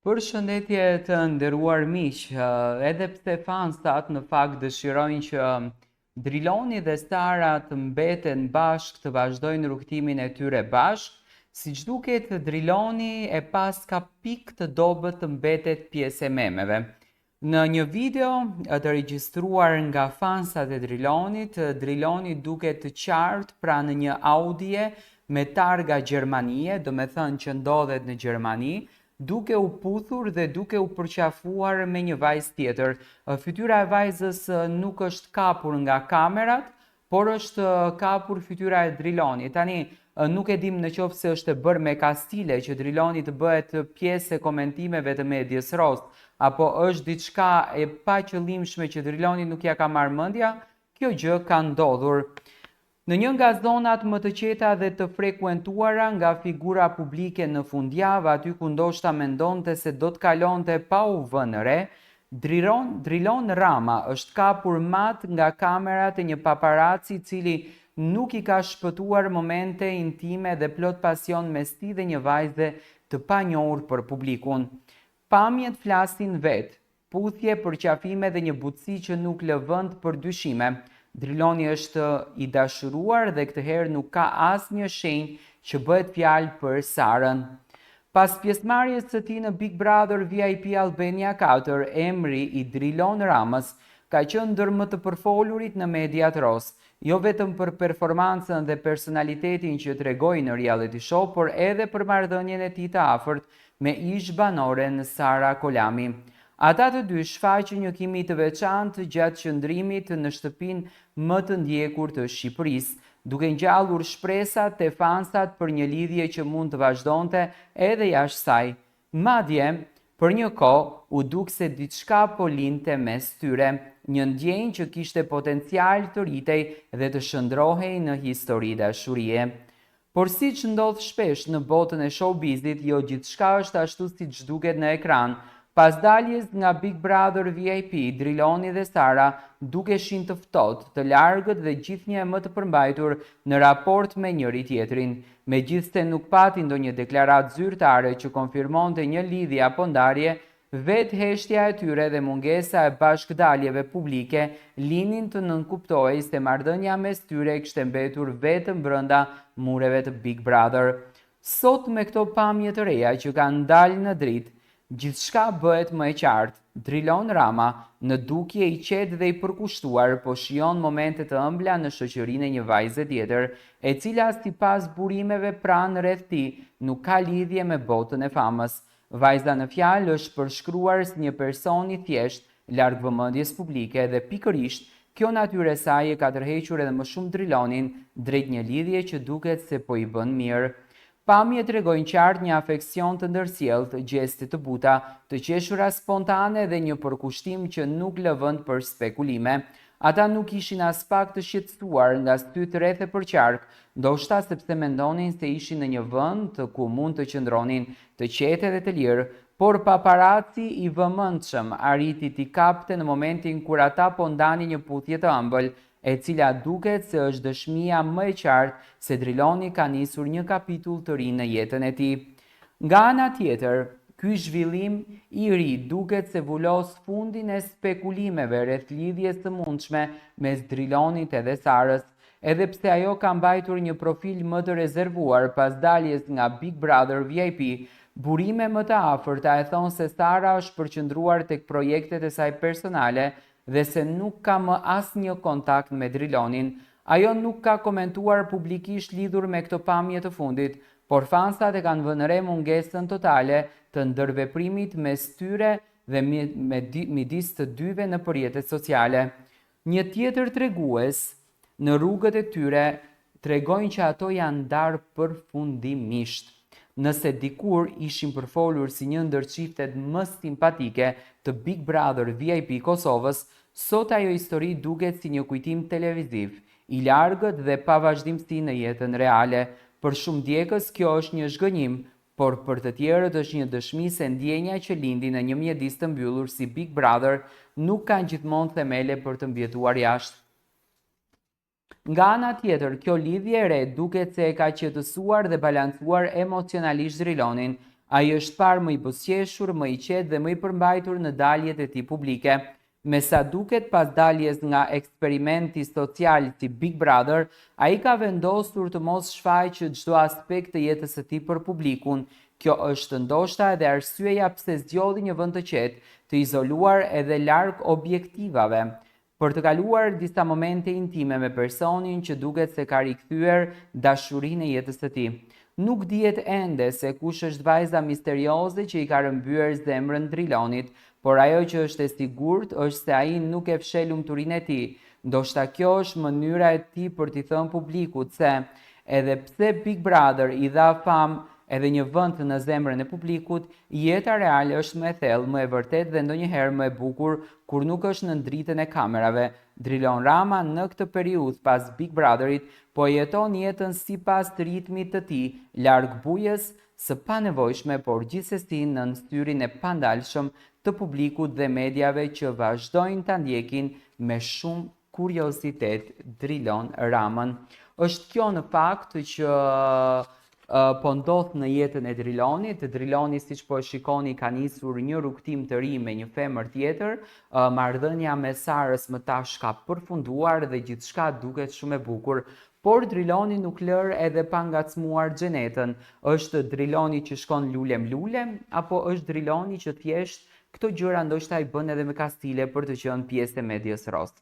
Përshëndetje të nderuar miq, edhe pse fansat në fakt dëshirojnë që Driloni dhe Sara të mbeten bashkë të vazhdojnë rrugtimin e tyre bashkë, siç duket Driloni e pas ka pikë të dobët të mbetet pjesë e memeve. Në një video të regjistruar nga fansat e Drilonit, Driloni duket të qartë pranë një Audie me targa gjermanie, do me thënë që ndodhet në Gjermani, duke u puthur dhe duke u përqafuar me një vajzë tjetër. Fytyra e vajzës nuk është kapur nga kamerat, por është kapur fytyra e Drilonit. Tani nuk e dim në qoftë se është e bërë me kastile që Driloni të bëhet pjesë e komentimeve të medias rost, apo është diçka e paqëllimshme që Driloni nuk ja ka marrë mendja, kjo gjë ka ndodhur. Në një nga zonat më të qeta dhe të frekuentuara nga figura publike në fundjavë, aty ku ndoshta mendonte se do të kalonte pa u vënë re, Drilon Rama është kapur mat nga kamerat e një paparaci i cili nuk i ka shpëtuar momente intime dhe plot pasion mes tij dhe një vajze të panjohur për publikun. Pamjet flasin vetë, puthje, përqafime dhe një butësi që nuk lë vend për dyshime. Driloni është i dashuruar dhe këtë herë nuk ka asnjë shenjë që bëhet fjalë për Sarën. Pas pjesëmarrjes së tij në Big Brother VIP Albania 4, emri i Drilon Ramës ka qenë ndër më të përfolurit në mediat ros, jo vetëm për performancën dhe personalitetin që tregoi në reality show, por edhe për marrëdhënien e tij të afërt me ish banoren Sara Kolami. Ata të dy shfaqën një kimi të veçantë gjatë qëndrimit në shtëpinë më të ndjekur të Shqipërisë, duke ngjallur shpresat te fansat për një lidhje që mund të vazhdonte edhe jashtë saj. Madje, për një kohë u duk se diçka po lindte mes tyre, një ndjenjë që kishte potencial të rritej dhe të shndrohej në histori dashurie. Por siç ndodh shpesh në botën e showbizit, jo gjithçka është ashtu siç duket në ekran. Pas daljes nga Big Brother VIP, Driloni dhe Sara dukeshin të ftohtë, të largët dhe gjithnjë më të përmbajtur në raport me njëri tjetrin. Megjithse nuk pati ndonjë deklaratë zyrtare që konfirmonte një lidhje apo ndarje, vetë heshtja e tyre dhe mungesa e bashkëdaljeve publike linin të nënkuptohej se marrëdhënia mes tyre kishte mbetur vetëm brenda mureve të Big Brother. Sot me këto pamje të reja që kanë dalë në dritë, gjithçka bëhet më e qartë. Drilon Rama, në dukje i qetë dhe i përkushtuar, po shijon momente të ëmbla në shoqërinë e një vajze tjetër, e cila sipas burimeve pranë rreth tij nuk ka lidhje me botën e famës. Vajza në fjalë është përshkruar si një person i thjesht, larg vëmendjes publike dhe pikërisht kjo natyrë e saj e ka tërhequr edhe më shumë Drilonin drejt një lidhje që duket se po i bën mirë. Pamjet tregojnë qartë një afeksion të ndërsjellët, gjeste të buta, të qeshura spontane dhe një përkushtim që nuk lë vend për spekulime. Ata nuk ishin as pak të shqetësuar nga sytë rreth e përqark, ndoshta sepse mendonin se ishin në një vend ku mund të qëndronin të qetë dhe të lirë, por paparaci i vëmendshëm arriti t'i kapte në momentin kur ata po ndanin një puthje të ëmbël, e cila duket se është dëshmia më e qartë se Driloni ka nisur një kapitull të ri në jetën e tij. Nga ana tjetër, ky zhvillim i ri duket se vulos fundin e spekulimeve rreth lidhjes së mundshme mes Drilonit edhe Sarës, edhe pse ajo ka mbajtur një profil më të rezervuar pas daljes nga Big Brother VIP. Burime më të afërta e thonë se Sara është përqendruar tek projektet e saj personale dhe se nuk ka më asnjë kontakt me Drilonin. Ajo nuk ka komentuar publikisht lidhur me këto pamje të fundit, por fansat e kanë vënë re mungesën totale të ndërveprimit mes tyre dhe midis të dyve në rrjetet sociale. Një tjetër tregues në rrugët e tyre tregojnë që ato janë ndarë përfundimisht. Nëse dikur ishin përfolur si një ndër çiftet më simpatike të Big Brother VIP Kosovës, sot ajo histori duket si një kujtim televiziv, i largët dhe pa vazhdimsi në jetën reale. Për shumë djegës kjo është një zhgënjim, por për të tjerët është një dëshmi se ndjenja që lindi në një mjedis të mbyllur si Big Brother nuk kanë gjithmonë themele për të mbjetuar jashtë. Nga ana tjetër, kjo lidhje e re duket se e ka qetësuar dhe balancuar emocionalisht Drilonin. Ai është parë më i buzëqeshur, më i qetë dhe më i përmbajtur në daljet e tij publike. Me sa duket pas daljes nga eksperimenti social si Big Brother, ai ka vendosur të mos shfaqë çdo aspekt të jetës së tij për publikun. Kjo është ndoshta edhe arsyeja pse zgjodhi një vend të qetë, të izoluar edhe larg objektivave, për të kaluar disa momente intime me personin që duket se ka rikthyer dashurinë e jetës së tij. Nuk dihet ende se kush është vajza misterioze që i ka rrëmbyer zemrën Drilonit, por ajo që është e sigurt është se ai nuk e fsheh lumturinë e tij. Ndoshta kjo është mënyra e tij për t'i thënë publikut se edhe pse Big Brother i dha famë edhe një vend në zemrën e publikut, jeta reale është më e thellë, më e vërtetë dhe ndonjëherë më e bukur kur nuk është në dritën e kamerave. Drilon Rama në këtë periudhë pas Big Brotherit po jeton jetën sipas ritmit të tij, larg bujës së panevojshme, por gjithsesi në syrin e pandalshëm të publikut dhe mediave që vazhdojnë ta ndjekin me shumë kuriozitet Drilon Ramën. Është kjo në fakt që po ndodh në jetën e Drilonit. Driloni, siç po e shikoni, ka nisur një rrugtim të ri me një femër tjetër. Marrëdhënia me Sarës më tash ka përfunduar dhe gjithçka duket shumë e bukur. Por Driloni nuk lër edhe pa ngacmuar xhenetën. Është Driloni që shkon lulem, apo është Driloni që thjesht këto gjëra ndoshta i bën edhe me kastile për të qenë pjesë e medias rost?